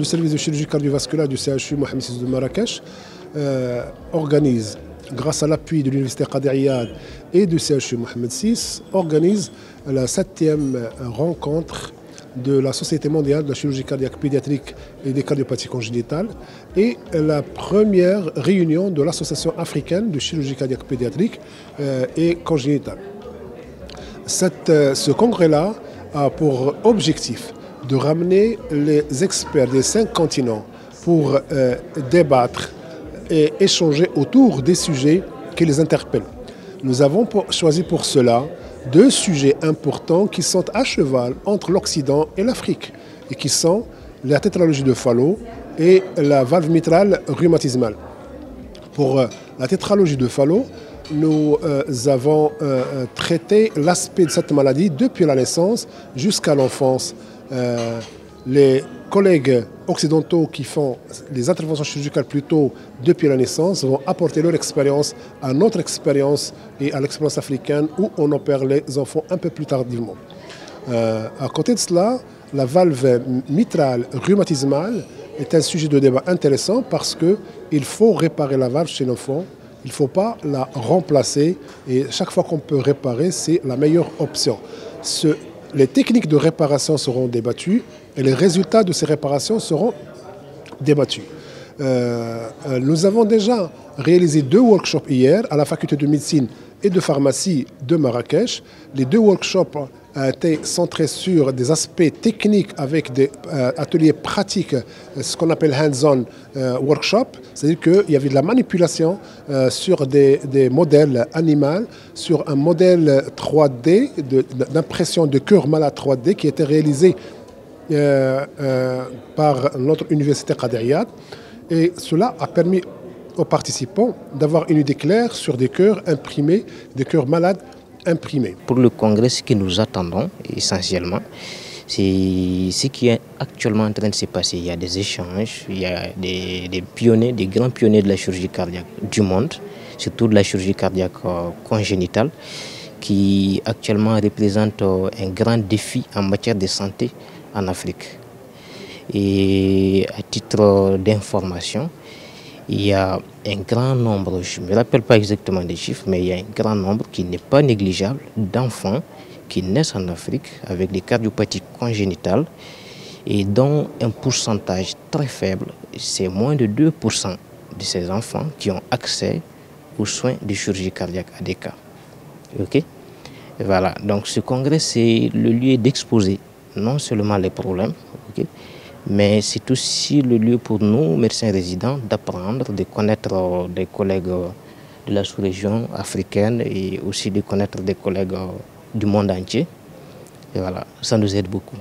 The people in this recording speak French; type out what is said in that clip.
service de chirurgie cardiovasculaire du CHU Mohamed VI de Marrakech organise, grâce à l'appui de l'Université Qadir Iyad et du CHU Mohamed VI, organise la 7e rencontre de la Société mondiale de la chirurgie cardiaque pédiatrique et des cardiopathies congénitales et la première réunion de l'Association africaine de chirurgie cardiaque pédiatrique et congénitale. Ce congrès-là a pour objectif de ramener les experts des 5 continents pour débattre et échanger autour des sujets qui les interpellent. Nous avons choisi pour cela 2 sujets importants qui sont à cheval entre l'Occident et l'Afrique et qui sont la tétralogie de Fallot et la valve mitrale rhumatismale. Pour la tétralogie de Fallot, nous avons traité l'aspect de cette maladie depuis la naissance jusqu'à l'enfance. Les collègues occidentaux qui font les interventions chirurgicales plus tôt depuis la naissance vont apporter leur expérience à notre expérience et à l'expérience africaine où on opère les enfants un peu plus tardivement. À côté de cela, la valve mitrale rhumatismale est un sujet de débat intéressant parce qu'il faut réparer la valve chez l'enfant. Il ne faut pas la remplacer et chaque fois qu'on peut réparer, c'est la meilleure option. Les techniques de réparation seront débattues et les résultats de ces réparations seront débattus. Nous avons déjà réalisé 2 workshops hier à la faculté de médecine et de pharmacie de Marrakech. Les 2 workshops ont été centrés sur des aspects techniques avec des ateliers pratiques, ce qu'on appelle hands-on workshop, c'est-à-dire qu'il y avait de la manipulation sur des modèles animaux, sur un modèle 3D d'impression de cœur malade 3D qui a été réalisé par notre université Qadir Iyad. Et cela a permis aux participants d'avoir une idée claire sur des cœurs imprimés, des cœurs malades imprimés. Pour le congrès, ce que nous attendons essentiellement, c'est ce qui est actuellement en train de se passer. Il y a des échanges, il y a des pionniers, des grands pionniers de la chirurgie cardiaque du monde, surtout de la chirurgie cardiaque congénitale, qui actuellement représentent un grand défi en matière de santé en Afrique. Et à titre d'information, il y a un grand nombre, je ne me rappelle pas exactement des chiffres, mais il y a un grand nombre qui n'est pas négligeable d'enfants qui naissent en Afrique avec des cardiopathies congénitales et dont un pourcentage très faible, c'est moins de 2% de ces enfants qui ont accès aux soins de chirurgie cardiaque ADK. Okay? Et voilà, donc ce congrès, c'est le lieu d'exposer non seulement les problèmes, okay, mais c'est aussi le lieu pour nous, médecins résidents, d'apprendre, de connaître des collègues de la sous-région africaine et aussi de connaître des collègues du monde entier. Et voilà, ça nous aide beaucoup.